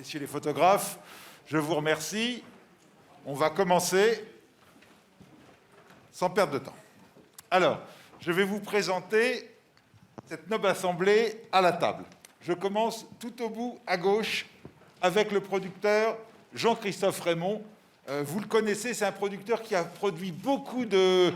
messieurs les photographes, je vous remercie. On va commencer sans perdre de temps. Alors, je vais vous présenter cette noble assemblée à la table. Je commence tout au bout à gauche avec le producteur Jean-Christophe Raymond. Vous le connaissez, c'est un producteur qui a produit beaucoup de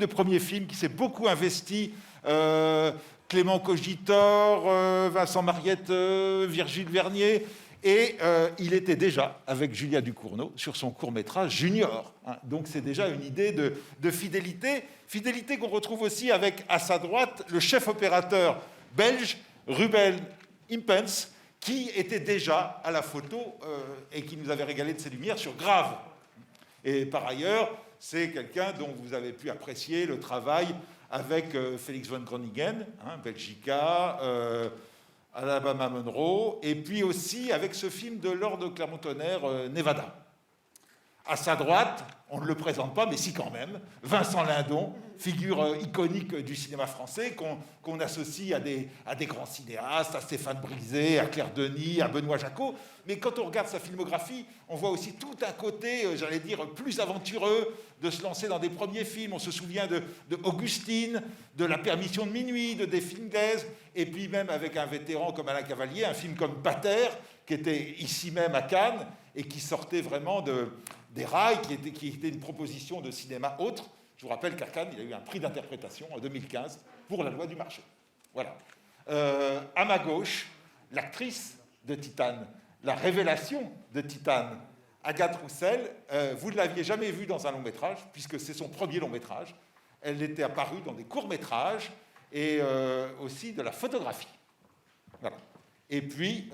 premiers films, qui s'est beaucoup investi. Clément Cogitor, Vincent Mariette, Virgile Vernier. Et il était déjà avec Julia Ducournau sur son court-métrage Junior. Donc c'est déjà une idée de fidélité. Fidélité qu'on retrouve aussi avec, à sa droite, le chef opérateur belge, Ruben Impens, qui était déjà à la photo et qui nous avait régalé de ses lumières sur Grave. Et par ailleurs, c'est quelqu'un dont vous avez pu apprécier le travail avec Félix von Groningen, Belgica, Alabama Monroe, et puis aussi avec ce film de Lord Clermont-Tonnerre, Nevada. À sa droite, on ne le présente pas, mais si quand même, Vincent Lindon, figure iconique du cinéma français, qu'on associe à des grands cinéastes, à Stéphane Brisé, à Claire Denis, à Benoît Jacquot. Mais quand on regarde sa filmographie, on voit aussi tout un côté, j'allais dire, plus aventureux, de se lancer dans des premiers films. On se souvient de Augustine, de La Permission de minuit, de Des films d'aise, et puis même avec un vétéran comme Alain Cavalier, un film comme Pater, qui était ici même à Cannes, et qui sortait vraiment des rails, qui était une proposition de cinéma autre. Je vous rappelle qu'à Cannes, il a eu un prix d'interprétation en 2015 pour La loi du marché. Voilà. À ma gauche, l'actrice de Titane, la révélation de Titane, Agathe Roussel. Vous ne l'aviez jamais vue dans un long-métrage, puisque c'est son premier long-métrage. Elle était apparue dans des courts-métrages et aussi de la photographie. Voilà. Et puis,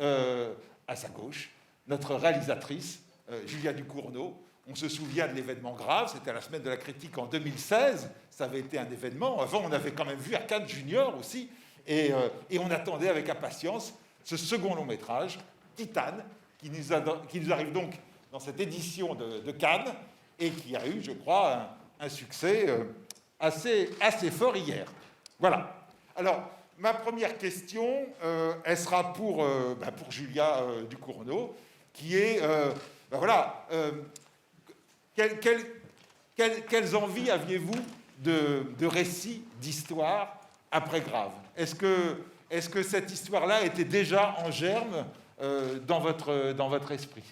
à sa gauche, notre réalisatrice, Julia Ducournau. On se souvient de l'événement Grave, c'était à la Semaine de la Critique en 2016, ça avait été un événement. Avant, on avait quand même vu à Cannes Junior aussi, et on attendait avec impatience ce second long-métrage, Titane, qui nous arrive donc dans cette édition de Cannes, et qui a eu, je crois, un succès assez fort hier. Voilà. Alors, ma première question, elle sera pour Julia Ducournau, qui est... Quelles envies aviez-vous de récits, d'histoires après Grave? Est-ce que cette histoire-là était déjà en germe dans votre esprit?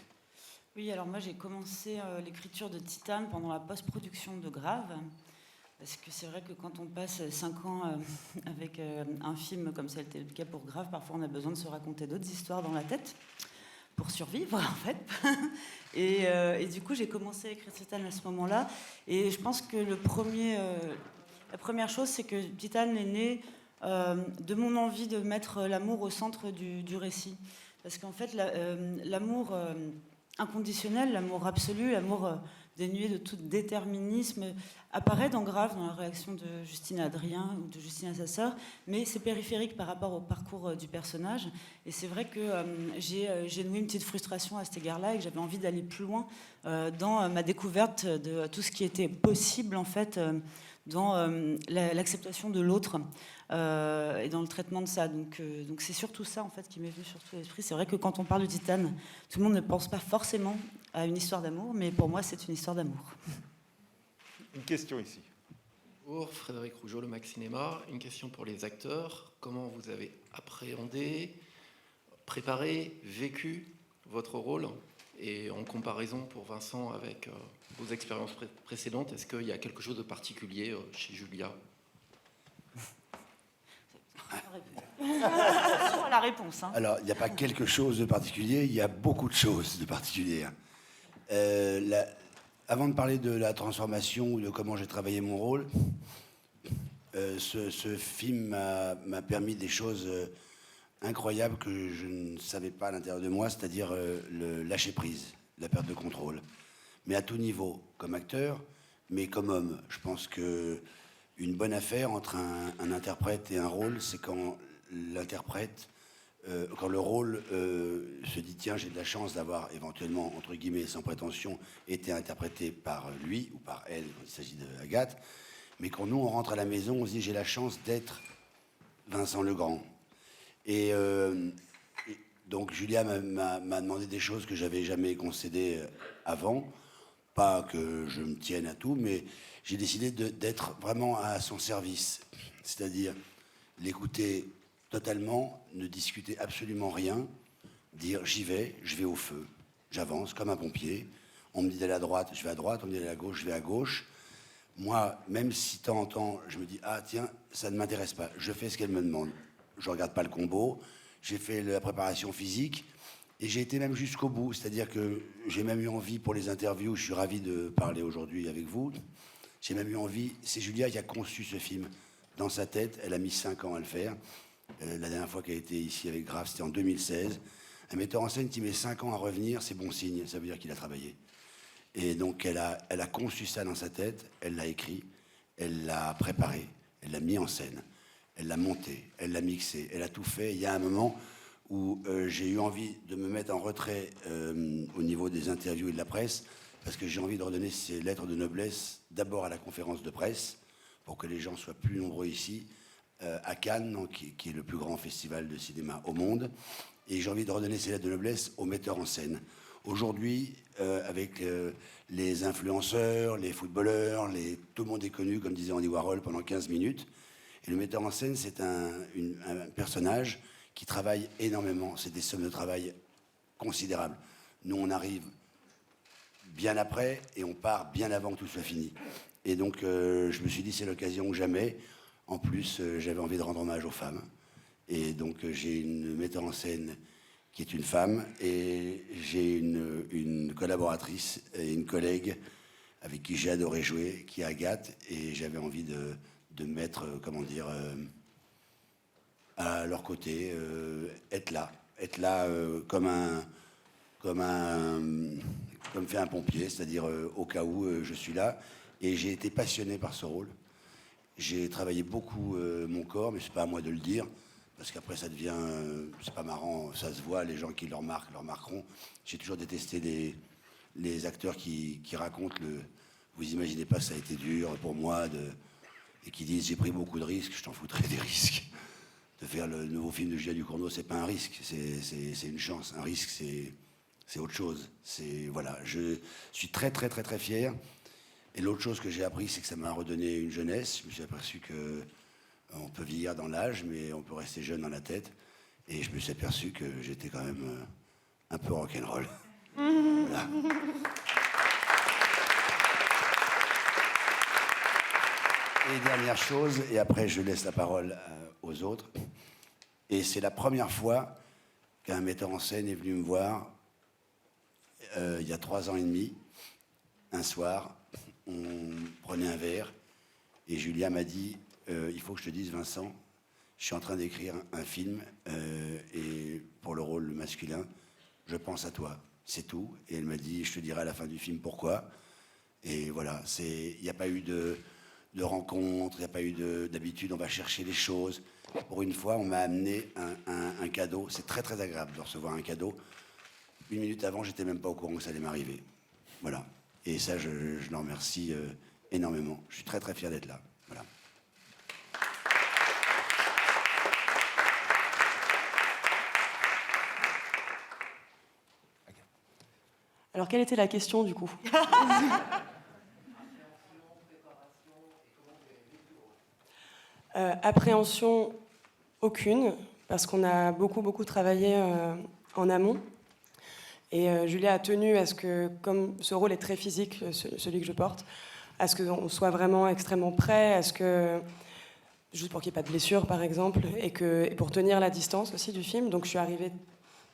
Oui, alors moi j'ai commencé l'écriture de Titane pendant la post-production de Grave, parce que c'est vrai que quand on passe 5 ans avec un film comme ça a été le cas pour Grave, parfois on a besoin de se raconter d'autres histoires dans la tête pour survivre, en fait. Et du coup, j'ai commencé à écrire Titane à ce moment-là. Et je pense que la première chose, c'est que Titane est né de mon envie de mettre l'amour au centre du récit. Parce qu'en fait, l'amour inconditionnel, l'amour absolu, l'amour dénué de tout déterminisme, apparaît dans Grave, dans la réaction de Justine Adrien ou de Justine à sa sœur, mais c'est périphérique par rapport au parcours du personnage. Et c'est vrai que j'ai noué une petite frustration à cet égard-là et que j'avais envie d'aller plus loin dans ma découverte de tout ce qui était possible, en fait, dans l'acceptation de l'autre et dans le traitement de ça. Donc c'est surtout ça, en fait, qui m'est venu surtout à l'esprit. C'est vrai que quand on parle de Titane, tout le monde ne pense pas forcément à une histoire d'amour, mais pour moi, c'est une histoire d'amour. Une question ici. Bonjour, Frédéric Rougeau, le Max Cinéma. Une question pour les acteurs. Comment vous avez appréhendé, préparé, vécu votre rôle? Et en comparaison pour Vincent avec vos expériences précédentes, est-ce qu'il y a quelque chose de particulier chez Julia? La réponse. Alors, il n'y a pas quelque chose de particulier, il y a beaucoup de choses de particulières. Avant de parler de la transformation ou de comment j'ai travaillé mon rôle, ce film m'a permis des choses incroyables que je ne savais pas à l'intérieur de moi, c'est-à-dire le lâcher-prise, la perte de contrôle. Mais à tout niveau, comme acteur, mais comme homme. Je pense que une bonne affaire entre un interprète et un rôle, c'est quand l'interprète, quand le rôle se dit tiens, j'ai de la chance d'avoir éventuellement, entre guillemets, sans prétention, été interprété par lui ou par elle, quand il s'agit d'Agathe, mais quand nous on rentre à la maison, on se dit j'ai la chance d'être Vincent Legrand. Et Donc Julia m'a demandé des choses que j'avais jamais concédées avant. Pas que je me tienne à tout, mais j'ai décidé d'être vraiment à son service. C'est-à-dire l'écouter totalement, ne discuter absolument rien, dire j'y vais, je vais au feu, j'avance comme un pompier. On me dit d'aller à droite, je vais à droite, on me dit d'aller à gauche, je vais à gauche. Moi, même si de temps en temps, je me dis ah tiens, ça ne m'intéresse pas, je fais ce qu'elle me demande. Je regarde pas le combo, j'ai fait la préparation physique et j'ai été même jusqu'au bout. C'est-à-dire que j'ai même eu envie pour les interviews, je suis ravi de parler aujourd'hui avec vous. J'ai même eu envie, c'est Julia qui a conçu ce film dans sa tête, elle a mis 5 ans à le faire. La dernière fois qu'elle a été ici avec Grave, c'était en 2016. Un metteur en scène qui met 5 ans à revenir, c'est bon signe, ça veut dire qu'il a travaillé. Et donc elle a conçu ça dans sa tête, elle l'a écrit, elle l'a préparé, elle l'a mis en scène, elle l'a monté, elle l'a mixé, elle a tout fait. Il y a un moment où j'ai eu envie de me mettre en retrait au niveau des interviews et de la presse, parce que j'ai envie de redonner ces lettres de noblesse d'abord à la conférence de presse, pour que les gens soient plus nombreux ici, à Cannes, donc, qui est le plus grand festival de cinéma au monde. Et j'ai envie de redonner ces lettres de noblesse aux metteurs en scène. Aujourd'hui, avec les influenceurs, les footballeurs, tout le monde est connu, comme disait Andy Warhol, pendant 15 minutes. Et le metteur en scène, c'est un personnage qui travaille énormément. C'est des sommes de travail considérables. Nous, on arrive bien après et on part bien avant que tout soit fini. Et donc, je me suis dit, c'est l'occasion ou jamais. En plus, j'avais envie de rendre hommage aux femmes. Et donc, j'ai une metteur en scène qui est une femme, et j'ai une collaboratrice et une collègue avec qui j'ai adoré jouer, qui est Agathe, et j'avais envie de mettre, comment dire, à leur côté, être là comme fait un pompier, c'est-à-dire au cas où je suis là. Et j'ai été passionné par ce rôle. J'ai travaillé beaucoup mon corps, mais c'est pas à moi de le dire, parce qu'après ça devient, c'est pas marrant, ça se voit, les gens qui le remarqueront. J'ai toujours détesté les acteurs qui racontent vous imaginez pas, ça a été dur pour moi, et qui disent j'ai pris beaucoup de risques. Je t'en foutrais des risques. De faire le nouveau film de Julia Ducournau, c'est pas un risque, c'est une chance. Un risque, c'est autre chose. Voilà, je suis très très très très fier. Et l'autre chose que j'ai appris, c'est que ça m'a redonné une jeunesse. Je me suis aperçu que on peut vieillir dans l'âge, mais on peut rester jeune dans la tête. Et je me suis aperçu que j'étais quand même un peu rock'n'roll. Voilà. Et dernière chose, et après je laisse la parole aux autres. Et c'est la première fois qu'un metteur en scène est venu me voir il y a 3 ans et demi. Un soir, on prenait un verre et Julia m'a dit il faut que je te dise, Vincent, je suis en train d'écrire un film et pour le rôle masculin, je pense à toi, c'est tout. Et elle m'a dit je te dirai à la fin du film pourquoi. Et voilà, il n'y a pas eu de rencontre, il n'y a pas eu d'habitude, on va chercher les choses. Pour une fois, on m'a amené un cadeau. C'est très très agréable de recevoir un cadeau. 1 minute avant, j'étais même pas au courant que ça allait m'arriver. Voilà. Et ça, je l'en remercie énormément. Je suis très très fier d'être là. Voilà. Alors, quelle était la question, du coup? Appréhension, aucune, parce qu'on a beaucoup travaillé en amont. Et Julia a tenu à ce que, comme ce rôle est très physique, celui que je porte, à ce qu'on soit vraiment extrêmement prêt, à ce que, juste pour qu'il n'y ait pas de blessure, par exemple, et pour tenir la distance aussi du film. Donc je suis arrivée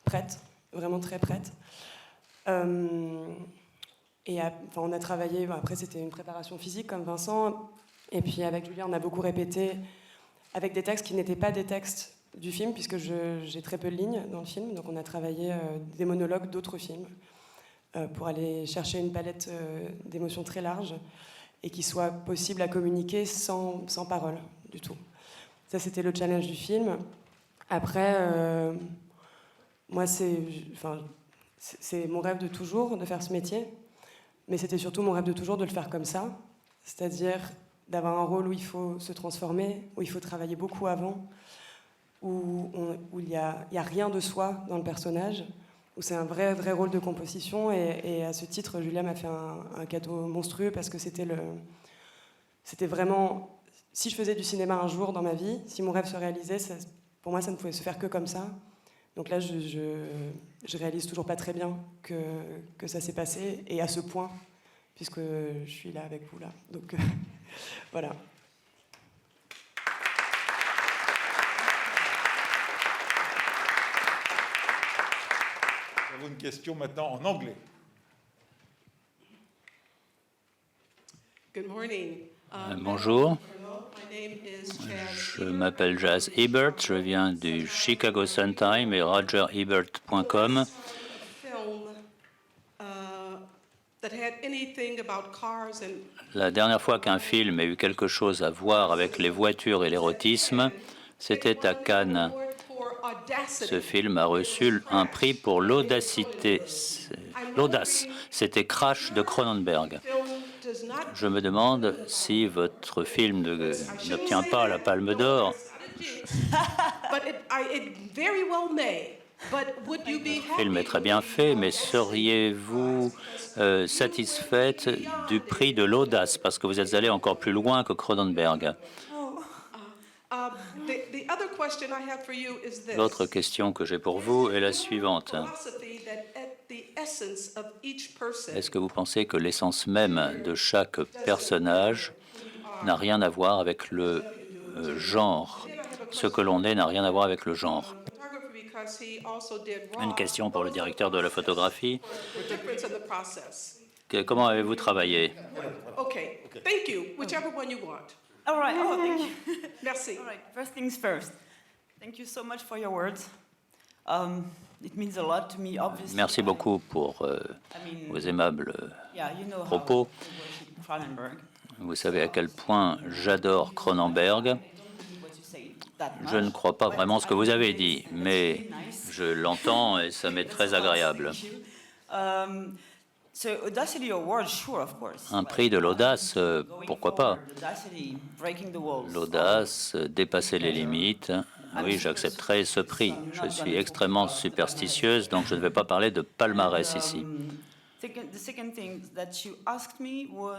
prête, vraiment très prête. On a travaillé, après c'était une préparation physique comme Vincent, et puis avec Julia on a beaucoup répété avec des textes qui n'étaient pas des textes du film, puisque j'ai très peu de lignes dans le film, donc on a travaillé des monologues d'autres films pour aller chercher une palette d'émotions très large et qui soit possible à communiquer sans parole du tout. Ça c'était le challenge du film. Après, moi c'est mon rêve de toujours de faire ce métier, mais c'était surtout mon rêve de toujours de le faire comme ça, c'est-à-dire d'avoir un rôle où il faut se transformer, où il faut travailler beaucoup avant, où il y a rien de soi dans le personnage, où c'est un vrai rôle de composition. Et à ce titre, Julia m'a fait un cadeau monstrueux parce que c'était vraiment... Si je faisais du cinéma un jour dans ma vie, si mon rêve se réalisait, pour moi, ça ne pouvait se faire que comme ça. Donc là, je réalise toujours pas très bien que ça s'est passé, et à ce point, puisque je suis là avec vous, là. Donc, voilà. Nous avons une question maintenant en anglais. Good morning. Bonjour, My name is Chad. je m'appelle Jazz Ebert, je viens du Chicago Sun-Times et RogerEbert.com. Film that had anything about cars and La dernière fois qu'un film a eu quelque chose à voir avec les voitures et l'érotisme, c'était à Cannes. for audacity. Ce film a reçu un prix pour l'audacité. L'audace, c'était Crash de Cronenberg. Film does not. Je me demande si votre film n'obtient pas la Palme d'Or. But it very well may. But would you be Le film est très bien fait, mais seriez-vous satisfaite du prix de l'audace parce que vous êtes allé encore plus loin que Cronenberg? The other question I have for you is this. L'autre question que j'ai pour vous est la suivante. Philosophy that at the essence of each person Est-ce que vous pensez que l'essence même de chaque personnage n'a rien à voir avec le genre? Ce que l'on est n'a rien à voir avec le genre. because he also did Une Raw, question pour le directeur de la photographie. the difference in the process. Comment avez-vous travaillé? Okay, thank you. Whichever one you want. All right. Oh, thank you. Merci. All right. First things first. Thank you so much for your words. It means a lot to me, obviously. Merci beaucoup pour vos aimables propos. Cronenberg. Vous savez à quel point j'adore Cronenberg. Je ne crois pas vraiment ce que vous avez dit, mais je l'entends et ça m'est très agréable. Un prix de l'audace, pourquoi pas? L'audace, dépasser les limites, oui, j'accepterai ce prix. Je suis extrêmement superstitieuse, donc je ne vais pas parler de palmarès ici.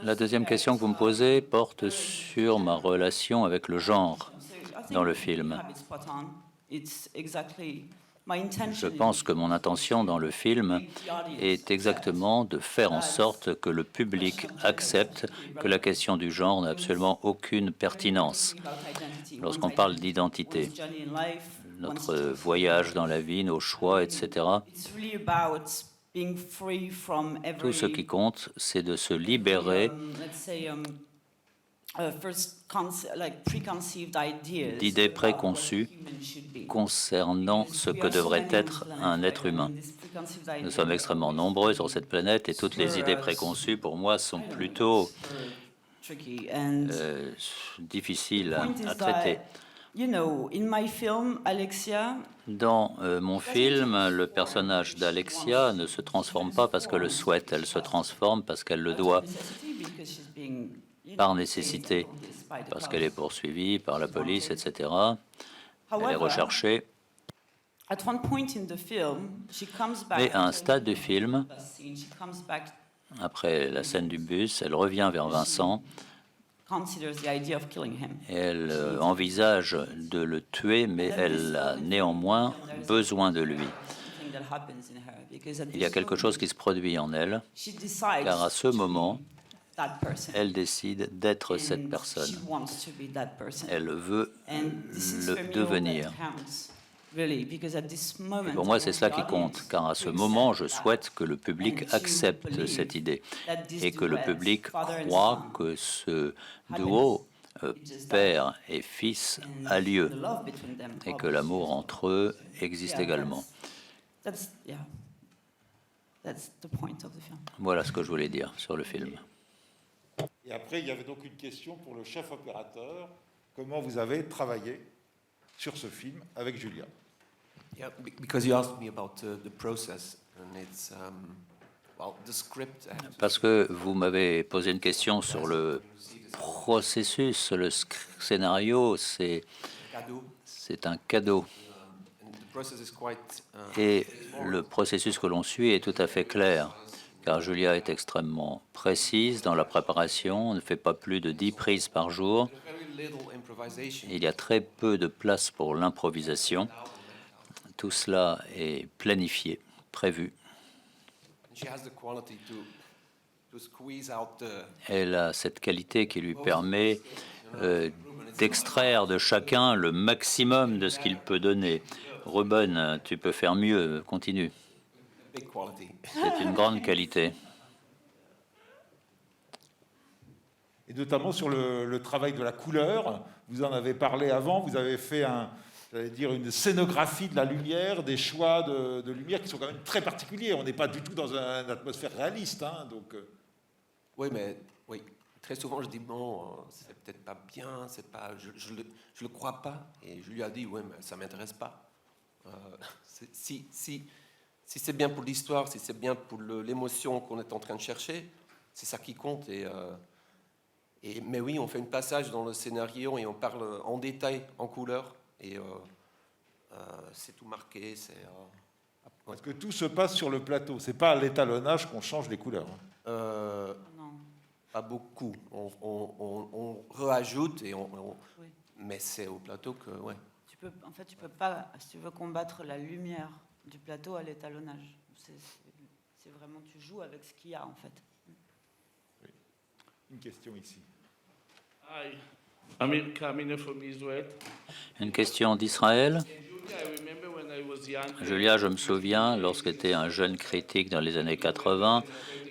La deuxième question que vous me posez porte sur ma relation avec le genre dans le film. Je pense que mon intention dans le film est exactement de faire en sorte que le public accepte que la question du genre n'a absolument aucune pertinence. Lorsqu'on parle d'identité, notre voyage dans la vie, nos choix, etc., tout ce qui compte, c'est de se libérer d'idées préconçues concernant ce que devrait être un être humain. Nous sommes extrêmement nombreux sur cette planète et toutes les idées préconçues, pour moi, sont plutôt difficiles à traiter. Dans mon film, le personnage d'Alexia ne se transforme pas parce qu'elle le souhaite, elle se transforme parce qu'elle le doit, par nécessité, parce qu'elle est poursuivie par la police, etc. Elle est recherchée. Mais à un stade du film, après la scène du bus, elle revient vers Vincent et elle envisage de le tuer, mais elle a néanmoins besoin de lui. Il y a quelque chose qui se produit en elle, car à ce moment, elle décide d'être cette personne. Elle veut le devenir. Et pour moi, c'est cela qui compte, car à ce moment, je souhaite que le public accepte cette idée et que le public croit que ce duo père et fils a lieu et que l'amour entre eux existe également. Voilà ce que je voulais dire sur le film. Et après, il y avait donc une question pour le chef opérateur. Comment vous avez travaillé sur ce film avec Julia? Yeah, because you asked me about the process, and it's well, the script. Parce que vous m'avez posé une question sur le processus, le scénario, c'est cadeau. C'est un cadeau. And the process is quite, Et le processus que l'on suit est tout à fait clair, car Julia est extrêmement précise dans la préparation. On ne fait pas plus de 10 prises par jour. very little improvisation. Il y a très peu de place pour l'improvisation. Tout cela est planifié, prévu. And she has the quality to squeeze out the Elle a cette qualité qui lui permet d'extraire de chacun le maximum de ce qu'il peut donner. Ruben, tu peux faire mieux, continue. big quality. C'est une grande qualité. Et notamment sur le travail de la couleur. Vous en avez parlé avant, vous avez fait j'allais dire une scénographie de la lumière, des choix de lumière qui sont quand même très particuliers. On n'est pas du tout dans une atmosphère réaliste. Hein, donc, Oui, mais oui, très souvent je dis bon, c'est peut-être pas bien, c'est pas, je le crois pas. Et je lui ai dit oui, mais ça m'intéresse pas. Si c'est bien pour l'histoire, si c'est bien pour l'émotion qu'on est en train de chercher, c'est ça qui compte. Mais oui, on fait un passage dans le scénario et on parle en détail, en couleur. Et c'est tout marqué. parce que tout se passe sur le plateau. C'est pas à l'étalonnage qu'on change les couleurs. Non. Pas beaucoup. On réajoute, Oui. mais c'est au plateau que... Ouais. Tu peux pas, si tu veux combattre la lumière du plateau à l'étalonnage. C'est vraiment, tu joues avec ce qu'il y a en fait. Une question ici. Hi, Amir Kamine from Israel. Une question d'Israël. Julia, I remember when I was young. Julia, je me souviens, lorsque j'étais un jeune critique dans les années 80,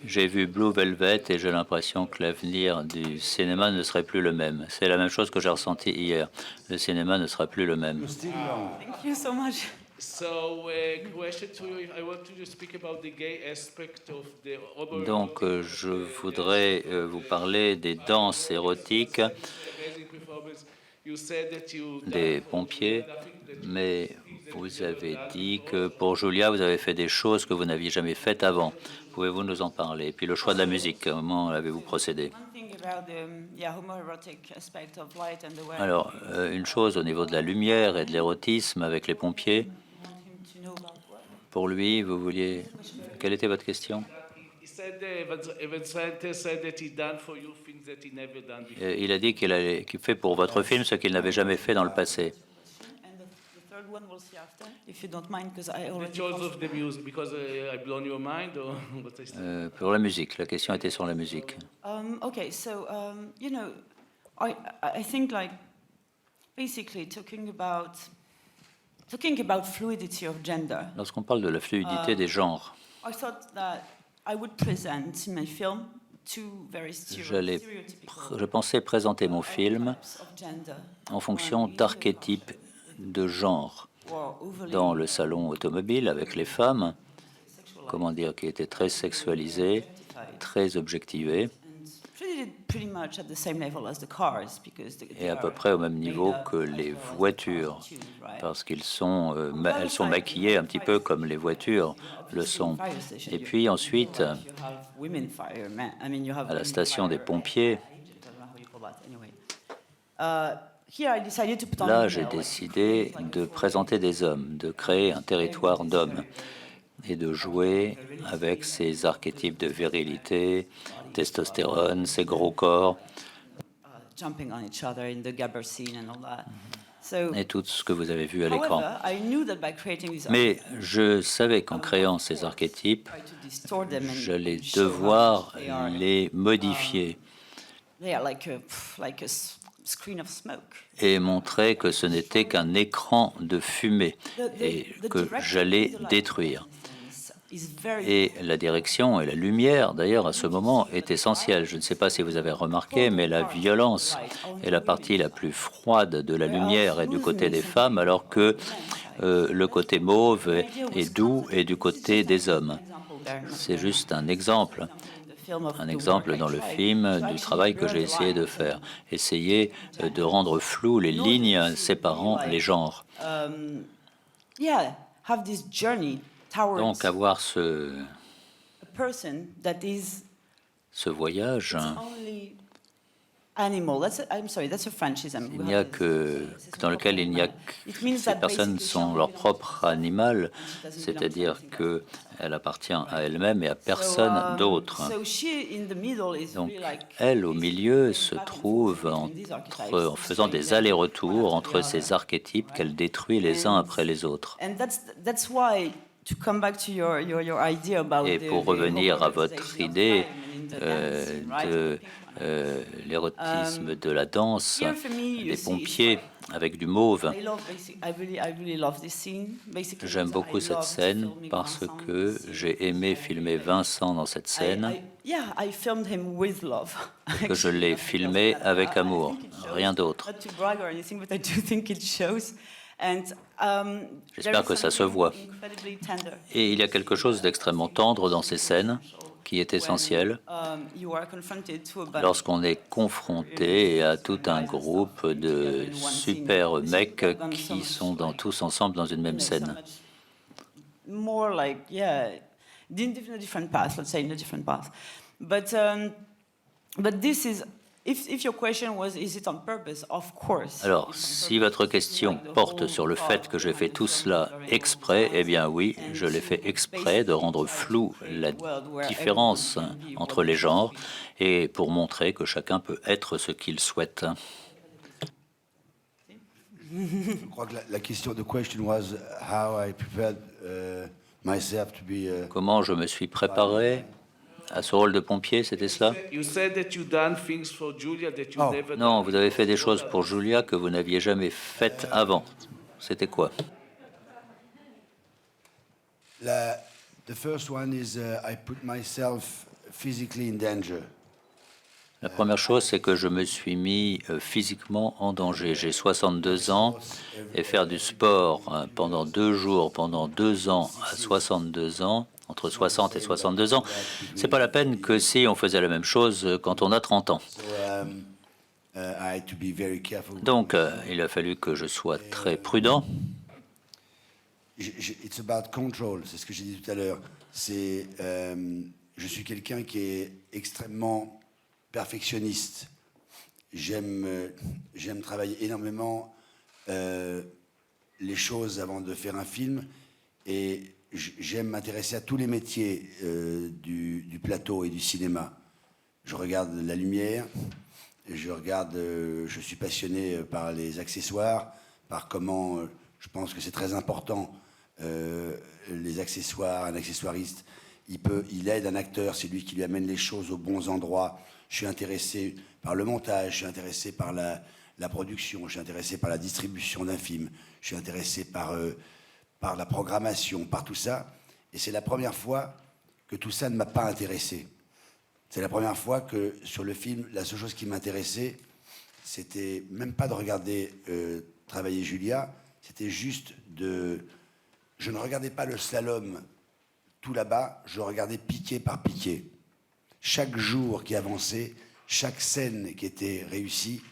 j'ai vu Blue Velvet et j'ai l'impression que l'avenir du cinéma ne serait plus le même. C'est la même chose que j'ai ressenti hier. Le cinéma ne sera plus le même. Thank you so much. So, question to you, I want to just speak about the gay aspect of the Donc, je voudrais vous parler des danses érotiques amazing performance. You said that you des pompiers, mais vous avez dit que pour Julia, vous avez fait des choses que vous n'aviez jamais faites avant. Pouvez-vous nous en parler? Et puis le choix de la musique, comment avez-vous procédé? One thing about the homoerotic aspect of light and the way Alors, une chose au niveau de la lumière et de l'érotisme avec les pompiers. I want him to know about what. Pour lui, vous vouliez... Quelle était votre question? he said, Evan Sante said that he done for you things that he never done before. Il a dit qu'il fait pour votre film ce qu'il n'avait jamais fait dans le passé. And the third one we'll see after, if you don't mind, because I The already. choice of the music, because I blown your mind, or what I said? Pour la musique, la question était sur la musique. Okay, so you know, I think like basically talking about fluidity of gender. Lorsqu'on parle de la fluidité des genres, I thought that I would present in my film two very je pensais présenter mon film types of gender en fonction d'archétypes de genre. or overly Dans le salon automobile avec les femmes, comment dire, qui étaient très sexualisées, très objectivées, pretty much at the same level as the cars because et à peu près au même niveau que les voitures, parce elles sont maquillées un petit peu comme les voitures le sont. Et puis ensuite, à la station des pompiers, là, j'ai décidé de présenter des hommes, de créer un territoire d'hommes et de jouer avec ces archétypes de virilité, testostérone, ces gros corps, jumping on each other in the Gabber scene and all that. So, et tout ce que vous avez vu à l'écran. however, I knew that by creating these Mais je savais qu'en créant ces archétypes, j'allais devoir les modifier they are like a screen of smoke. et montrer que ce n'était qu'un écran de fumée et que j'allais détruire. Et la direction et la lumière, d'ailleurs, à ce moment, est essentielle. Je ne sais pas si vous avez remarqué, mais la violence est la partie la plus froide de la lumière et du côté des femmes, alors que le côté mauve est doux et du côté des hommes. C'est juste un exemple dans le film du travail que j'ai essayé de faire. Essayer de rendre flou les lignes séparant les genres. Donc avoir ce voyage Il n'y a que dans lequel il n'y a que ces personnes sont leur propre animal, c'est-à-dire qu'elle appartient à elle-même et à personne d'autre. Donc, elle, au milieu, se trouve en faisant des allers-retours entre ces archétypes qu'elle détruit les uns après les autres. Et pour revenir à votre idée de l'érotisme de la danse, des pompiers avec du mauve, j'aime beaucoup cette scène parce que j'ai aimé filmer Vincent dans cette scène, que je l'ai filmé avec amour, rien d'autre. J'espère que ça se voit. Et il y a quelque chose d'extrêmement tendre dans ces scènes qui est essentiel lorsqu'on est confronté à tout un groupe de super mecs qui sont tous ensemble dans une même scène. Alors, si votre question porte sur le fait que j'ai fait tout cela exprès, eh bien oui, je l'ai fait exprès de rendre floue la différence entre les genres et pour montrer que chacun peut être ce qu'il souhaite. Je crois que la question, the question was how I prepared myself to be. Comment je me suis préparé à ce rôle de pompier, c'était cela? Non, vous avez fait des choses pour Julia que vous n'aviez jamais faites avant. C'était quoi? The first one is I put myself physically in danger. La première chose, c'est que je me suis mis physiquement en danger. J'ai 62 ans et faire du sport pendant 2 jours, pendant 2 ans à 62 ans, entre 60 et 62 ans, c'est pas la peine que si on faisait la même chose quand on a 30 ans. Donc, il a fallu que je sois très prudent. It's about control, c'est ce que j'ai dit tout à l'heure. Je suis quelqu'un qui est extrêmement perfectionniste. J'aime travailler énormément les choses avant de faire un film et j'aime m'intéresser à tous les métiers du plateau et du cinéma. Je regarde la lumière, je suis passionné par les accessoires, par comment je pense que c'est très important les accessoires, un accessoiriste, il aide un acteur, c'est lui qui lui amène les choses aux bons endroits. Je suis intéressé par le montage, je suis intéressé par la production, je suis intéressé par la distribution d'un film, je suis intéressé par la programmation, par tout ça. Et c'est la première fois que tout ça ne m'a pas intéressé. C'est la première fois que sur le film, la seule chose qui m'intéressait, c'était même pas de regarder travailler Julia, c'était juste je ne regardais pas le slalom tout là-bas, je regardais piqué par piqué. Chaque jour qui avançait, chaque scène qui était réussie,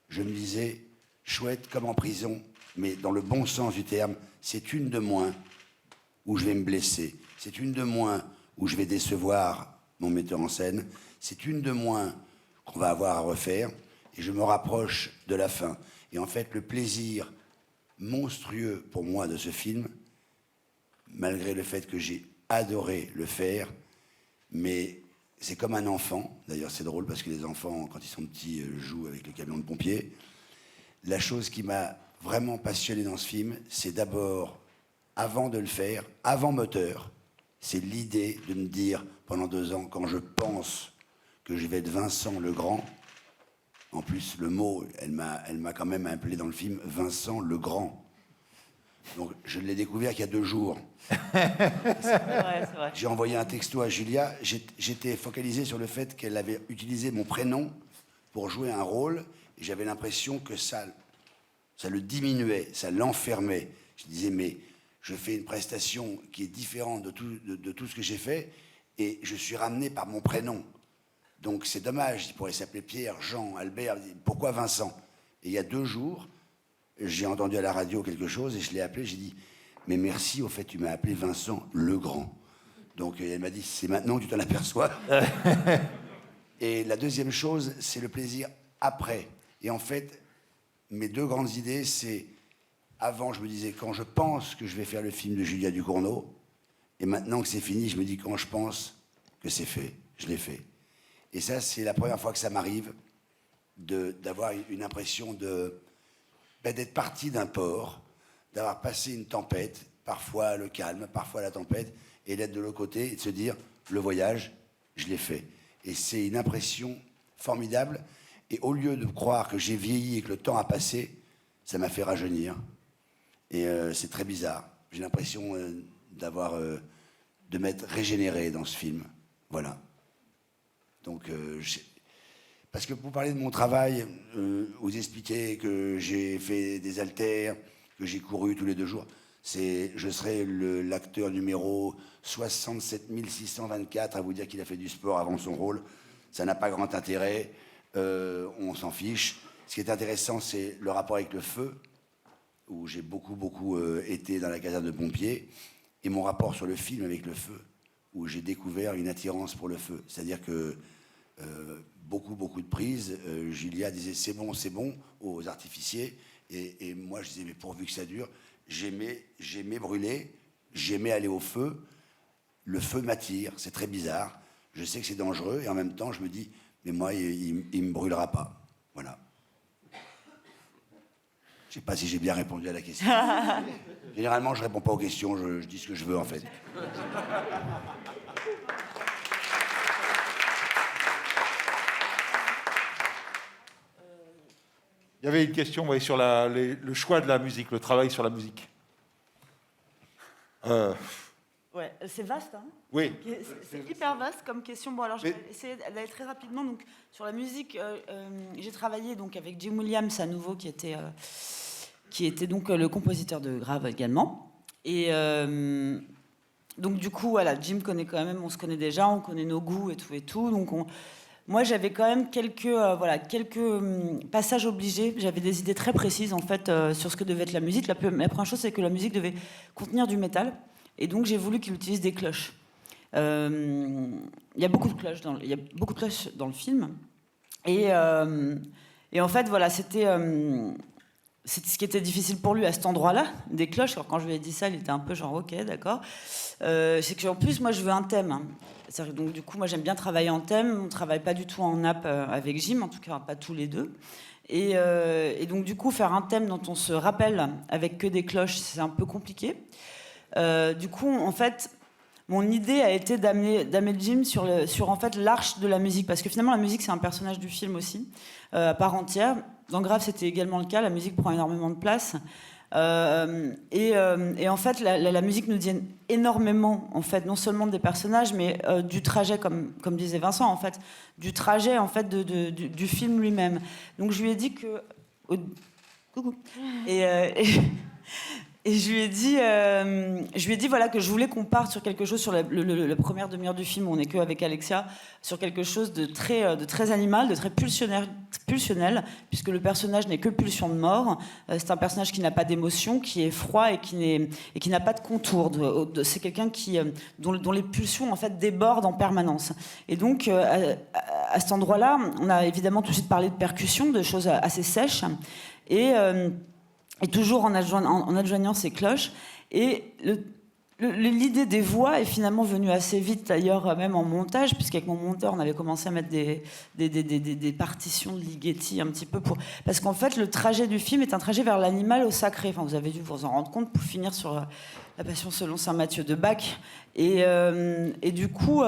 je me disais, chouette comme en prison, mais dans le bon sens du terme, c'est une de moins où je vais me blesser, c'est une de moins où je vais décevoir mon metteur en scène, c'est une de moins qu'on va avoir à refaire, et je me rapproche de la fin. Et en fait, le plaisir monstrueux pour moi de ce film, malgré le fait que j'ai adoré le faire, mais c'est comme un enfant. D'ailleurs, c'est drôle parce que les enfants, quand ils sont petits, jouent avec le camion de pompiers. La chose qui m'a vraiment passionné dans ce film, c'est d'abord, avant de le faire, avant moteur, c'est l'idée de me dire, pendant 2 ans, quand je pense que je vais être Vincent le Grand, en plus, le mot, elle m'a quand même appelé dans le film Vincent le Grand. Donc, je l'ai découvert qu'il y a 2 jours. C'est vrai. J'ai envoyé un texto à Julia. J'étais focalisé sur le fait qu'elle avait utilisé mon prénom pour jouer un rôle. Et j'avais l'impression que ça le diminuait, ça l'enfermait. Je disais, mais je fais une prestation qui est différente de tout ce que j'ai fait. Et je suis ramené par mon prénom. Donc c'est dommage, il pourrait s'appeler Pierre, Jean, Albert. Pourquoi Vincent? Et il y a 2 jours, j'ai entendu à la radio quelque chose et je l'ai appelé, j'ai dit « Mais merci, au fait, tu m'as appelé Vincent le Grand. » Donc elle m'a dit « C'est maintenant que tu t'en aperçois. » Et la deuxième chose, c'est le plaisir après. Et en fait, mes deux grandes idées, c'est... Avant, je me disais, quand je pense que je vais faire le film de Julia Ducournau, et maintenant que c'est fini, je me dis, quand je pense que c'est fait, je l'ai fait. Et ça, c'est la première fois que ça m'arrive d'avoir une impression d'être parti d'un port, d'avoir passé une tempête, parfois le calme, parfois la tempête, et d'être de l'autre côté et de se dire, le voyage, je l'ai fait. Et c'est une impression formidable. Et au lieu de croire que j'ai vieilli et que le temps a passé, ça m'a fait rajeunir. Et c'est très bizarre. J'ai l'impression de m'être régénéré dans ce film. Voilà. Donc, parce que pour parler de mon travail, vous expliquer que j'ai fait des haltères, que j'ai couru tous les 2 jours, je serai l'acteur numéro 67 624 à vous dire qu'il a fait du sport avant son rôle. Ça n'a pas grand intérêt. On s'en fiche. Ce qui est intéressant, c'est le rapport avec le feu, où j'ai beaucoup été dans la caserne de pompiers, et mon rapport sur le film avec le feu, où j'ai découvert une attirance pour le feu. C'est-à-dire que beaucoup de prises, Julia disait c'est bon aux artificiers, et moi je disais mais pourvu que ça dure, j'aimais brûler, j'aimais aller au feu, le feu m'attire, c'est très bizarre, je sais que c'est dangereux, et en même temps je me dis mais moi il me brûlera pas, voilà. Je ne sais pas si j'ai bien répondu à la question. Généralement, je ne réponds pas aux questions, je dis ce que je veux, en fait. Il y avait une question sur le choix de la musique, le travail sur la musique. Ouais, c'est vaste, hein. Oui. C'est hyper vaste comme question. Bon, alors je vais essayer d'aller très rapidement. Donc, sur la musique, j'ai travaillé donc avec Jim Williams à nouveau, qui était donc le compositeur de Grave également. Et donc du coup, voilà, Jim connaît quand même, on se connaît déjà, on connaît nos goûts et tout. Donc moi, j'avais quand même quelques passages obligés. J'avais des idées très précises en fait sur ce que devait être la musique. La première chose, c'est que la musique devait contenir du métal. Et donc j'ai voulu qu'il utilise des cloches. Il y a beaucoup de cloches dans le film. Et en fait, voilà, c'était ce qui était difficile pour lui à cet endroit-là, des cloches. Alors quand je lui ai dit ça, il était un peu genre ok, d'accord. C'est qu'en plus, moi, je veux un thème. Hein. Donc du coup, moi, j'aime bien travailler en thème. On travaille pas du tout en nappe avec Jim, en tout cas pas tous les deux. Et donc du coup, faire un thème dont on se rappelle avec que des cloches, c'est un peu compliqué. Du coup, en fait, mon idée a été d'amener Jim sur en fait l'arche de la musique, parce que finalement, la musique, c'est un personnage du film aussi, à part entière. Dans Grave, c'était également le cas. La musique prend énormément de place. Et en fait, la musique nous dit énormément, en fait, non seulement des personnages, mais du trajet, comme disait Vincent, en fait, du trajet, en fait, du film lui-même. Donc, je lui ai dit que... Coucou. Et je lui ai dit voilà, que je voulais qu'on parte sur quelque chose, sur la première demi-heure du film où on n'est qu'avec Alexia, sur quelque chose de très animal, de très pulsionnel, puisque le personnage n'est que pulsion de mort. C'est un personnage qui n'a pas d'émotion, qui est froid et qui n'a pas de contour. C'est quelqu'un dont les pulsions en fait débordent en permanence. Et donc à cet endroit-là, on a évidemment tout de suite parlé de percussion, de choses assez sèches, et toujours en adjoignant ces cloches. Et l'idée des voix est finalement venue assez vite, d'ailleurs, même en montage, puisqu'avec mon monteur, on avait commencé à mettre des partitions de Ligeti un petit peu parce qu'en fait, le trajet du film est un trajet vers l'animal au sacré. Enfin, vous avez dû vous en rendre compte pour finir sur la Passion selon saint Matthieu de Bach. Et du coup...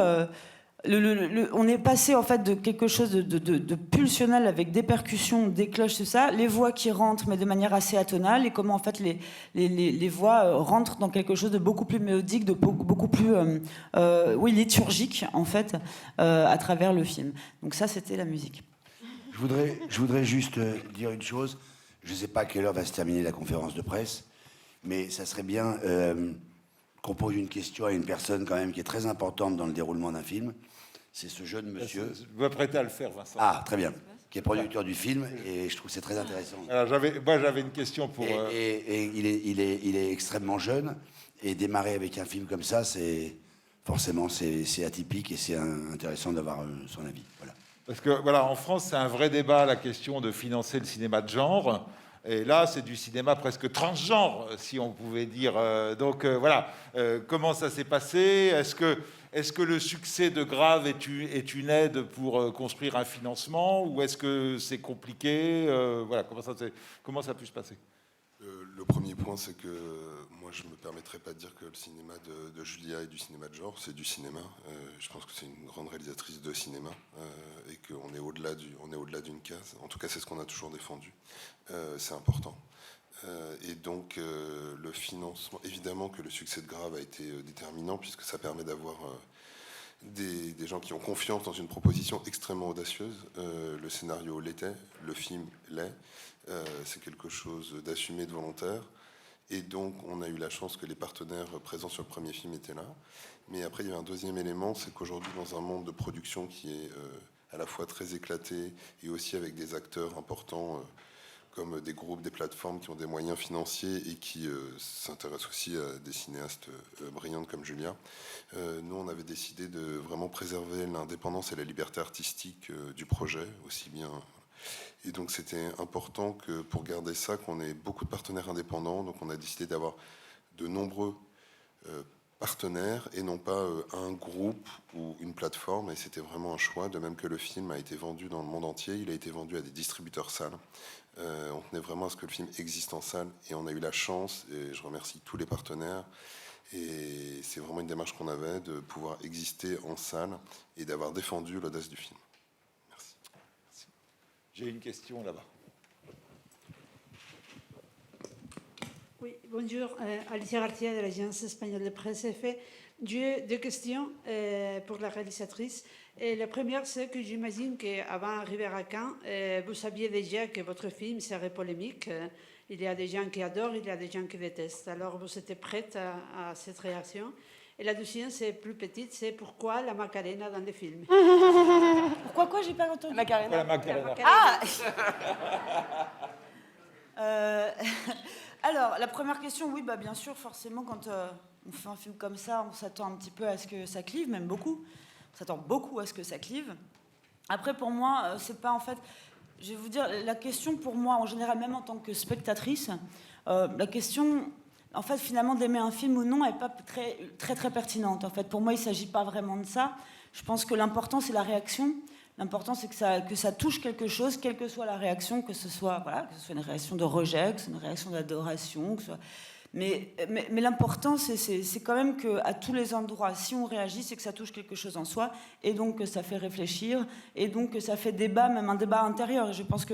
on est passé en fait de quelque chose de pulsionnel avec des percussions, des cloches, tout ça, les voix qui rentrent mais de manière assez atonale, et comment en fait les voix rentrent dans quelque chose de beaucoup plus mélodique, de beaucoup plus liturgique en fait à travers le film. Donc ça, c'était la musique. Je voudrais juste dire une chose. Je ne sais pas à quelle heure va se terminer la conférence de presse, mais ça serait bien qu'on pose une question à une personne quand même qui est très importante dans le déroulement d'un film. C'est ce jeune monsieur. Je m'apprêtais à le faire, Vincent. Ah, très bien. Qui est producteur du film, et je trouve que c'est très intéressant. Alors, j'avais une question pour... Et il est extrêmement jeune, et démarrer avec un film comme ça, c'est atypique, et c'est intéressant d'avoir son avis. Voilà. Parce que, voilà, en France, c'est un vrai débat, la question de financer le cinéma de genre. Et là, c'est du cinéma presque transgenre, si on pouvait dire. Donc, voilà. Comment ça s'est passé ? Est-ce que le succès de Grave est une aide pour construire un financement, ou est-ce que c'est compliqué ? Voilà, comment ça a pu se passer ? Le premier point, c'est que moi, je ne me permettrais pas de dire que le cinéma de Julia est du cinéma de genre, c'est du cinéma. Je pense que c'est une grande réalisatrice de cinéma et qu'on est au-delà d'une case. En tout cas, c'est ce qu'on a toujours défendu. C'est important. Et donc, le financement, évidemment que le succès de Grave a été déterminant, puisque ça permet d'avoir des gens qui ont confiance dans une proposition extrêmement audacieuse. Le scénario l'était, le film l'est. C'est quelque chose d'assumé, de volontaire. Et donc, on a eu la chance que les partenaires présents sur le premier film étaient là. Mais après, il y a un deuxième élément, c'est qu'aujourd'hui, dans un monde de production qui est à la fois très éclaté et aussi avec des acteurs importants comme des groupes, des plateformes qui ont des moyens financiers et qui s'intéressent aussi à des cinéastes brillantes comme Julia, nous, on avait décidé de vraiment préserver l'indépendance et la liberté artistique du projet, aussi bien. Et donc, c'était important que pour garder ça, qu'on ait beaucoup de partenaires indépendants. Donc, on a décidé d'avoir de nombreux partenaires et non pas un groupe ou une plateforme. Et c'était vraiment un choix, de même que le film a été vendu dans le monde entier. Il a été vendu à des distributeurs salles. On tenait vraiment à ce que le film existe en salle. Et on a eu la chance, et je remercie tous les partenaires, et c'est vraiment une démarche qu'on avait, de pouvoir exister en salle et d'avoir défendu l'audace du film. Merci. J'ai une question là-bas. Oui, bonjour, Alicia Garcia de l'Agence espagnole de presse EFE. J'ai deux questions pour la réalisatrice. Et la première, c'est que j'imagine qu'avant d'arriver à Cannes, vous saviez déjà que votre film serait polémique. Il y a des gens qui adorent, il y a des gens qui détestent. Alors, vous étiez prête à cette réaction. Et la deuxième, c'est plus petite, c'est pourquoi la Macarena dans les films. Pourquoi quoi, j'ai pas entendu? Macarena. La Macarena. Ah Alors, la première question, oui, bah, bien sûr, forcément, quand on fait un film comme ça, on s'attend un petit peu à ce que ça clive, même beaucoup. On s'attend beaucoup à ce que ça clive. Après, pour moi, c'est pas en fait... Je vais vous dire, la question pour moi, en général, même en tant que spectatrice, la question, en fait, finalement, d'aimer un film ou non, n'est pas très pertinente. En fait, pour moi, il ne s'agit pas vraiment de ça. Je pense que l'important, c'est la réaction. L'important, c'est que ça touche quelque chose, quelle que soit la réaction, que ce soit une réaction de rejet, que ce soit une réaction d'adoration, que ce soit... Mais l'important, c'est quand même qu'à tous les endroits, si on réagit, c'est que ça touche quelque chose en soi, et donc que ça fait réfléchir, et donc que ça fait débat, même un débat intérieur. Et je pense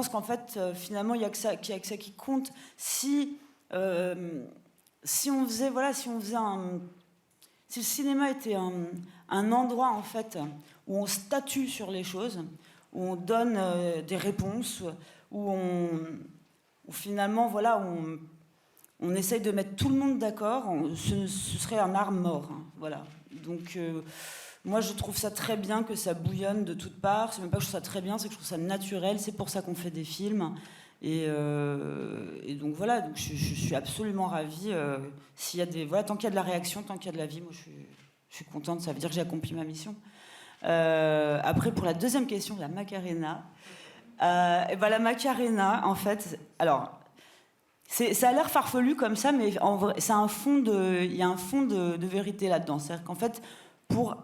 qu'en fait, finalement, il y a que ça qui compte. Si on faisait si le cinéma était un endroit, en fait, où on statue sur les choses, où on donne des réponses, où finalement, voilà, on essaye de mettre tout le monde d'accord, ce serait un art mort. Hein, voilà. Donc, moi, je trouve ça très bien que ça bouillonne de toutes parts. C'est même pas que je trouve ça très bien, c'est que je trouve ça naturel. C'est pour ça qu'on fait des films. Et donc, voilà. Donc, je suis absolument ravie. S'il y a tant qu'il y a de la réaction, tant qu'il y a de la vie, moi, je suis contente. Ça veut dire que j'ai accompli ma mission. Après, pour la deuxième question, la Macarena. La Macarena, en fait... Alors... Ça a l'air farfelu comme ça, mais en vrai, il y a un fond de vérité là-dedans. C'est-à-dire qu'en fait, pour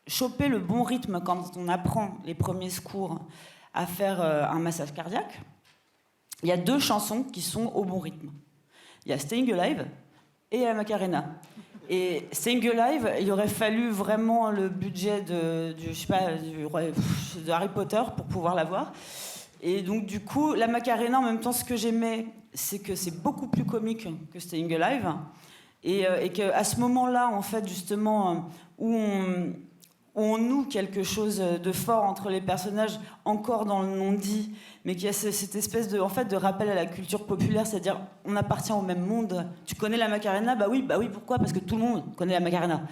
choper le bon rythme quand on apprend les premiers secours à faire un massage cardiaque, il y a 2 chansons qui sont au bon rythme. Il y a Staying Alive et Macarena. Et Staying Alive, il aurait fallu vraiment le budget de Harry Potter pour pouvoir l'avoir. Et donc, du coup, la Macarena, en même temps, ce que j'aimais, c'est que c'est beaucoup plus comique que Staying Alive. Et qu'à ce moment-là, en fait, justement, où on noue quelque chose de fort entre les personnages, encore dans le non-dit, mais qu'il y a cette espèce de rappel à la culture populaire, c'est-à-dire, on appartient au même monde. Tu connais la Macarena ? Bah oui, pourquoi ? Parce que tout le monde connaît la Macarena.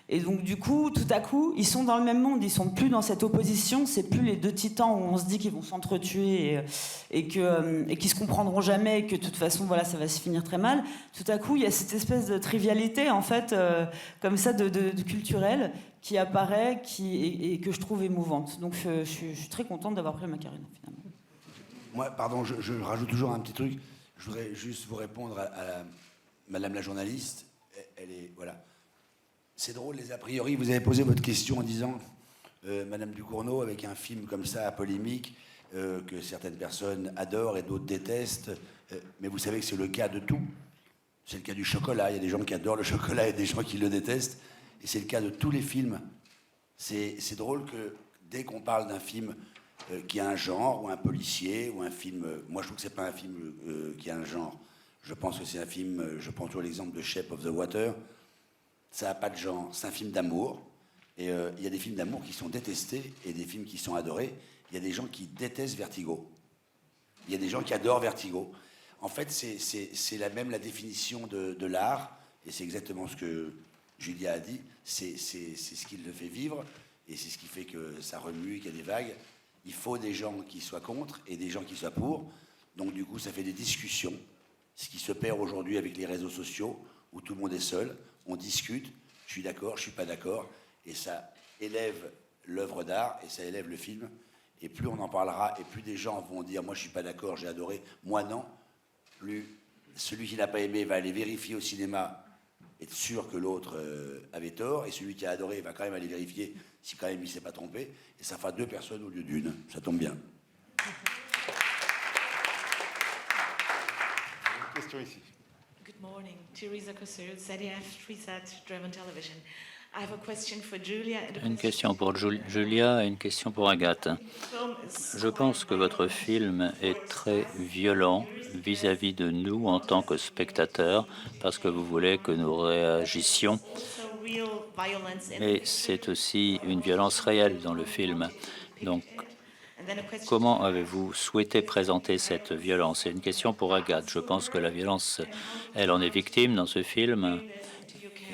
Et donc du coup, tout à coup, ils sont dans le même monde, ils sont plus dans cette opposition, c'est plus les deux titans où on se dit qu'ils vont s'entretuer et qu'ils se comprendront jamais, et que de toute façon, voilà, ça va se finir très mal. Tout à coup, il y a cette espèce de trivialité, en fait, comme ça, de culturelle, qui apparaît, et que je trouve émouvante. Donc je suis très contente d'avoir pris Macarena, finalement. Moi, pardon, je rajoute toujours un petit truc. Je voudrais juste vous répondre à Madame la journaliste. Elle est, voilà. C'est drôle, les a priori. Vous avez posé votre question en disant, Madame Ducournau, avec un film comme ça, polémique, que certaines personnes adorent et d'autres détestent. Mais vous savez que c'est le cas de tout. C'est le cas du chocolat. Il y a des gens qui adorent le chocolat et des gens qui le détestent. Et c'est le cas de tous les films. C'est drôle que dès qu'on parle d'un film qui a un genre, ou un policier, ou un film... moi, je trouve que c'est pas un film qui a un genre. Je pense que c'est un film... je prends toujours l'exemple de Shape of the Water. Ça n'a pas de genre, c'est un film d'amour. Et il y a des films d'amour qui sont détestés et des films qui sont adorés. Il y a des gens qui détestent Vertigo. Il y a des gens qui adorent Vertigo. En fait, c'est la définition de l'art, et c'est exactement ce que Julia a dit. C'est ce qui le fait vivre, et c'est ce qui fait que ça remue, qu'il y a des vagues. Il faut des gens qui soient contre et des gens qui soient pour. Donc du coup, ça fait des discussions. Ce qui se perd aujourd'hui avec les réseaux sociaux, où tout le monde est seul. On discute, je suis d'accord, je suis pas d'accord, et ça élève l'œuvre d'art et ça élève le film. Et plus on en parlera, et plus des gens vont dire moi je suis pas d'accord, j'ai adoré, moi non. Plus celui qui n'a pas aimé va aller vérifier au cinéma, être sûr que l'autre avait tort, et celui qui a adoré va quand même aller vérifier si quand même il s'est pas trompé, et ça fera 2 personnes au lieu d'une. Ça tombe bien. Une question ici. Good morning, Teresa Kossur, ZDF, Trisat, German Television. I have a question for Julia. Une question pour Julia et une question pour Agathe. Je pense que votre film est très violent vis-à-vis de nous en tant que spectateurs, parce que vous voulez que nous réagissions. Mais c'est aussi une violence réelle dans le film. Donc, comment avez-vous souhaité présenter cette violence? C'est une question pour Agathe. Je pense que la violence, elle en est victime dans ce film.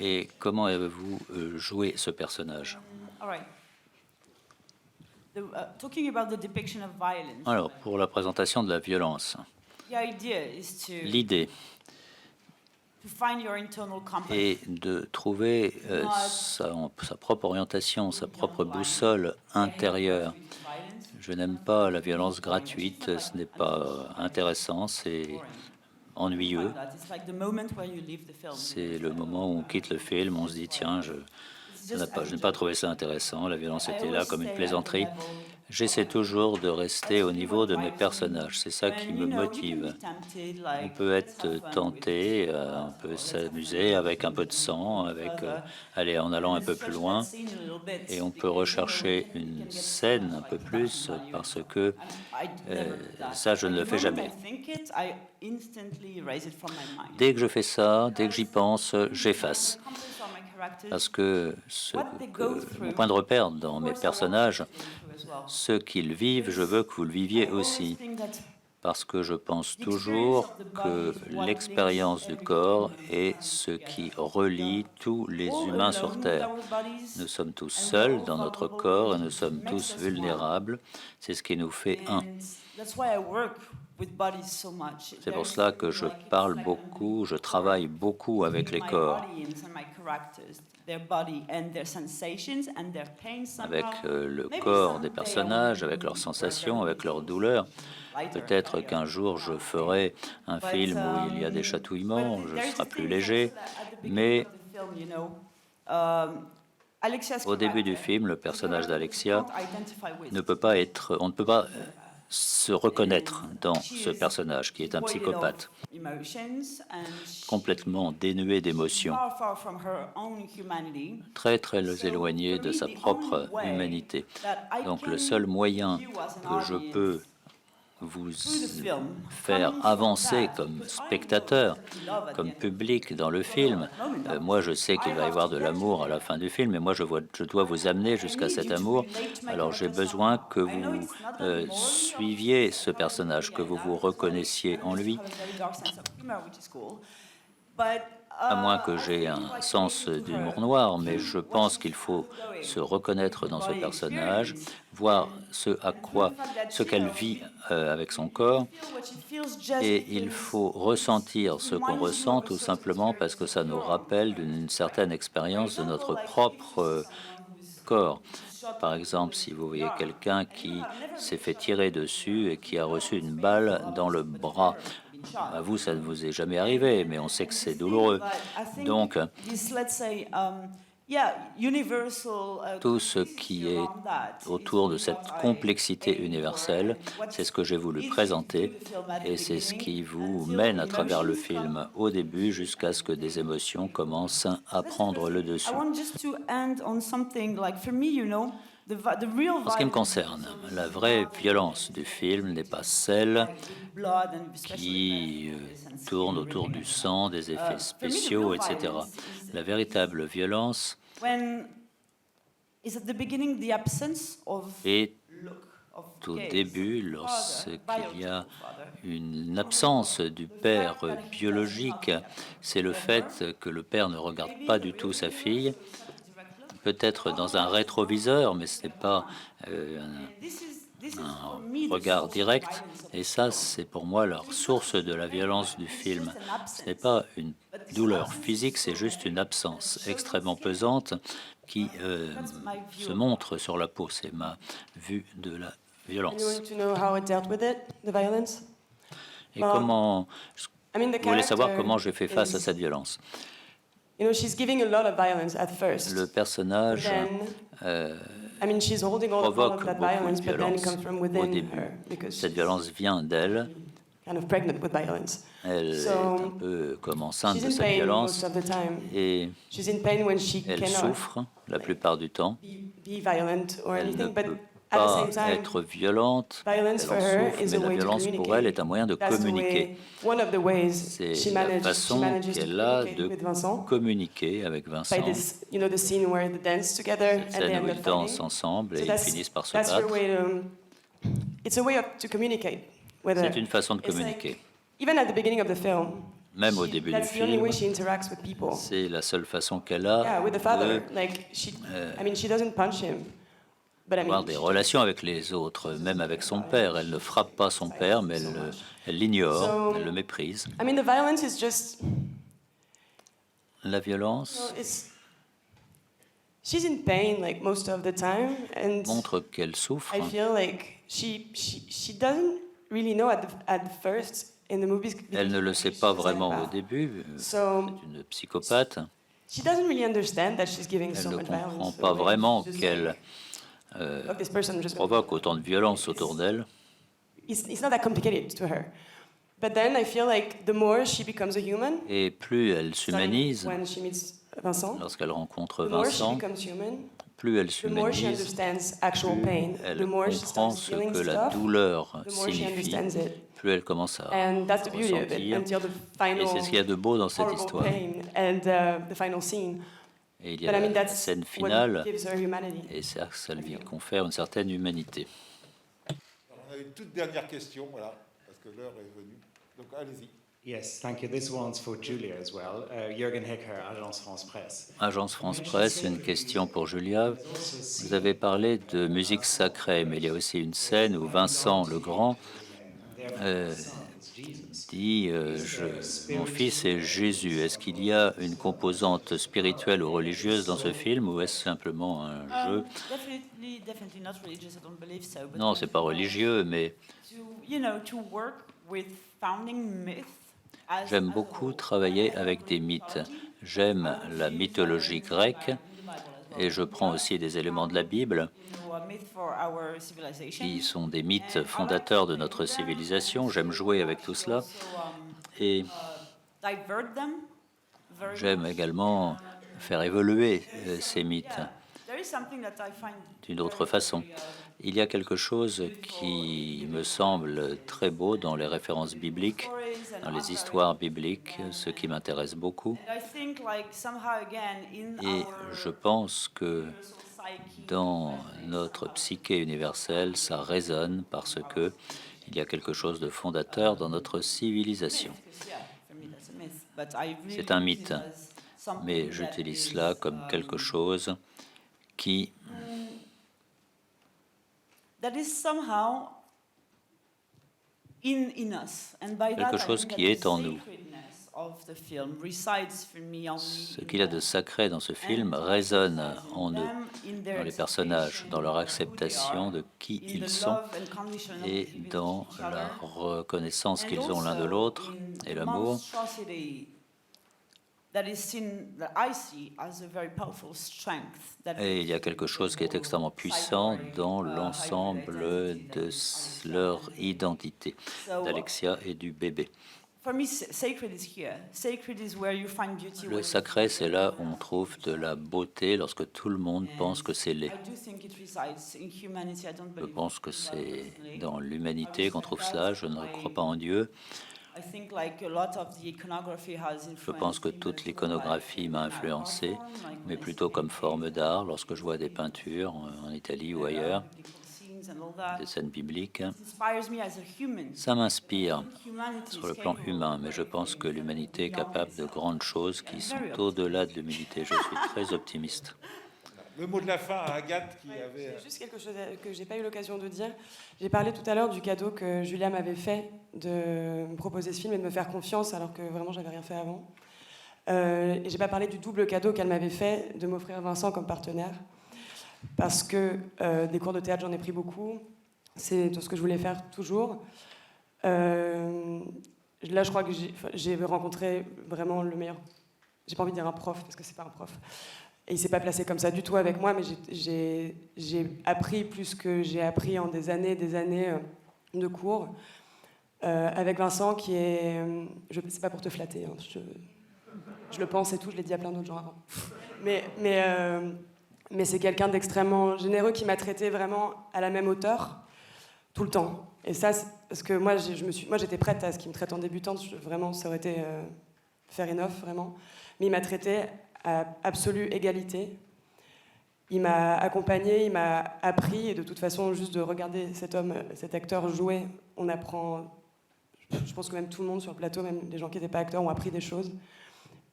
Et comment avez-vous joué ce personnage? Alors, pour la présentation de la violence, l'idée est de trouver sa propre orientation, sa propre boussole intérieure. Je n'aime pas la violence gratuite, ce n'est pas intéressant, c'est ennuyeux. C'est le moment où on quitte le film, on se dit tiens, je n'ai pas trouvé ça intéressant, la violence était là comme une plaisanterie. J'essaie toujours de rester au niveau de mes personnages, c'est ça qui me motive. On peut être tenté, on peut s'amuser avec un peu de sang, en allant un peu plus loin, et on peut rechercher une scène un peu plus, parce que ça, je ne le fais jamais. Dès que je fais ça, dès que j'y pense, j'efface. Parce que mon point de repère dans mes personnages, ce qu'ils vivent, je veux que vous le viviez aussi. Parce que je pense toujours que l'expérience du corps est ce qui relie tous les humains sur Terre. Nous sommes tous seuls dans notre corps et nous sommes tous vulnérables. C'est ce qui nous fait un. C'est pour cela que je parle beaucoup, je travaille beaucoup avec les corps, avec le corps des personnages, avec leurs sensations, avec leurs douleurs. Peut-être qu'un jour je ferai un film où il y a des chatouillements, je serai plus léger, mais au début du film, le personnage d'Alexia ne peut pas être, on ne peut pas se reconnaître dans ce personnage qui est un psychopathe, complètement dénué d'émotions, très très éloigné de sa propre humanité. Donc le seul moyen que je peux vous faire avancer comme spectateur, comme public dans le film. Moi, je sais qu'il va y avoir de l'amour à la fin du film, mais moi, je dois vous amener jusqu'à cet amour. Alors, j'ai besoin que vous suiviez ce personnage, que vous vous reconnaissiez en lui. à moins que j'ai un sens d'humour noir, mais je pense qu'il faut se reconnaître dans ce personnage, voir ce qu'elle vit avec son corps, et il faut ressentir ce qu'on ressent tout simplement parce que ça nous rappelle d'une certaine expérience de notre propre corps. Par exemple, si vous voyez quelqu'un qui s'est fait tirer dessus et qui a reçu une balle dans le bras, à vous, ça ne vous est jamais arrivé, mais on sait que c'est douloureux. Donc, tout ce qui est autour de cette complexité universelle, c'est ce que j'ai voulu présenter, et c'est ce qui vous mène à travers le film au début jusqu'à ce que des émotions commencent à prendre le dessus. En ce qui me concerne, la vraie violence du film n'est pas celle qui tourne autour du sang, des effets spéciaux, etc. La véritable violence est au début, lorsqu'il y a une absence du père biologique. C'est le fait que le père ne regarde pas du tout sa fille, peut-être dans un rétroviseur, mais ce n'est pas un regard direct. Et ça, c'est pour moi la source de la violence du film. Ce n'est pas une douleur physique, c'est juste une absence extrêmement pesante qui se montre sur la peau. C'est ma vue de la violence. Et comment... Vous voulez savoir comment j'ai fait face à cette violence? Le personnage provoque beaucoup de violence au début. Cette violence vient d'elle. Elle est un peu comme enceinte de cette violence et elle souffre la plupart du temps. Elle ne peut pas être violente, elle en souffre, mais la violence pour elle est un moyen de communiquer. C'est la façon qu'elle a de communiquer avec Vincent. Cette scène où ils dansent ensemble et ils finissent par se battre. C'est une façon de communiquer. Même au début du film, c'est la seule façon qu'elle a avoir des relations avec les autres, même avec son père. Elle ne frappe pas son père, mais elle l'ignore, elle le méprise. La violence montre qu'elle souffre. Elle ne le sait pas vraiment au début. C'est une psychopathe. Elle ne comprend pas vraiment qu'elle provoque autant de violence autour d'elle. Et plus elle s'humanise, lorsqu'elle rencontre Vincent, plus elle s'humanise, plus elle comprend ce que la douleur signifie, plus elle commence à ressentir. Et c'est ce qu'il y a de beau dans cette histoire. Et il y a la scène finale, et ça lui confère une certaine humanité. On a une toute dernière question, voilà, parce que l'heure est venue. Donc allez-y. Yes, thank you. This one's for Julia as well. Jürgen Hecker, Agence France Presse. Agence France Presse, une question pour Julia. Vous avez parlé de musique sacrée, mais il y a aussi une scène où Vincent le Grand dit mon fils est Jésus. Est-ce qu'il y a une composante spirituelle ou religieuse dans ce film, ou est-ce simplement un jeu? Non, c'est pas religieux, mais j'aime beaucoup travailler avec des mythes. J'aime la mythologie grecque et je prends aussi des éléments de la Bible qui sont des mythes fondateurs de notre civilisation. J'aime jouer avec tout cela et j'aime également faire évoluer ces mythes d'une autre façon. Il y a quelque chose qui me semble très beau dans les références bibliques, dans les histoires bibliques, ce qui m'intéresse beaucoup. Et je pense que dans notre psyché universelle, ça résonne parce que il y a quelque chose de fondateur dans notre civilisation. C'est un mythe, mais j'utilise cela comme quelque chose qui quelque chose qui est en nous. Ce qu'il y a de sacré dans ce film résonne en nous, dans les personnages, dans leur acceptation de qui ils sont et dans la reconnaissance qu'ils ont l'un de l'autre et l'amour. Et il y a quelque chose qui est extrêmement puissant dans l'ensemble de leur identité, d'Alexia et du bébé. Le sacré, c'est là où on trouve de la beauté lorsque tout le monde pense que c'est laid. Je pense que c'est dans l'humanité qu'on trouve cela. Je ne crois pas en Dieu. Je pense que toute l'iconographie m'a influencé, mais plutôt comme forme d'art, lorsque je vois des peintures en Italie ou ailleurs, des scènes bibliques. Ça m'inspire sur le plan humain, mais je pense que l'humanité est capable de grandes choses qui sont au-delà de l'humilité. Je suis très optimiste. Le mot de la fin à Agathe qui avait... Juste quelque chose que j'ai pas eu l'occasion de dire. J'ai parlé tout à l'heure du cadeau que Julia m'avait fait de me proposer ce film et de me faire confiance alors que vraiment j'avais rien fait avant. Et j'ai pas parlé du double cadeau qu'elle m'avait fait de m'offrir Vincent comme partenaire. Parce que des cours de théâtre, j'en ai pris beaucoup. C'est tout ce que je voulais faire toujours. Là, je crois que j'ai rencontré vraiment le meilleur... J'ai pas envie de dire un prof, parce que c'est pas un prof. Et il s'est pas placé comme ça du tout avec moi, mais j'ai appris plus que j'ai appris en des années de cours. Avec Vincent, qui est... c'est pas pour te flatter, hein, je le pense et tout, je l'ai dit à plein d'autres gens avant. Mais c'est quelqu'un d'extrêmement généreux qui m'a traité vraiment à la même hauteur, tout le temps. Et ça, parce que moi, j'étais prête à ce qu'il me traite en débutante, vraiment, ça aurait été fair enough, vraiment. Mais il m'a traité à absolue égalité. Il m'a accompagnée, il m'a appris, et de toute façon, juste de regarder cet acteur jouer, on apprend... Je pense que même tout le monde sur le plateau, même les gens qui n'étaient pas acteurs, ont appris des choses.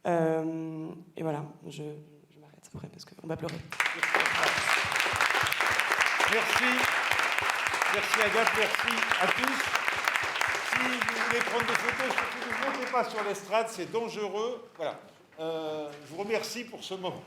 Et voilà, je m'arrête après parce qu'on va pleurer. Merci. Merci Agathe, merci à tous. Si vous voulez prendre des photos, surtout ne montez pas sur l'estrade, c'est dangereux. Voilà. Je vous remercie pour ce moment.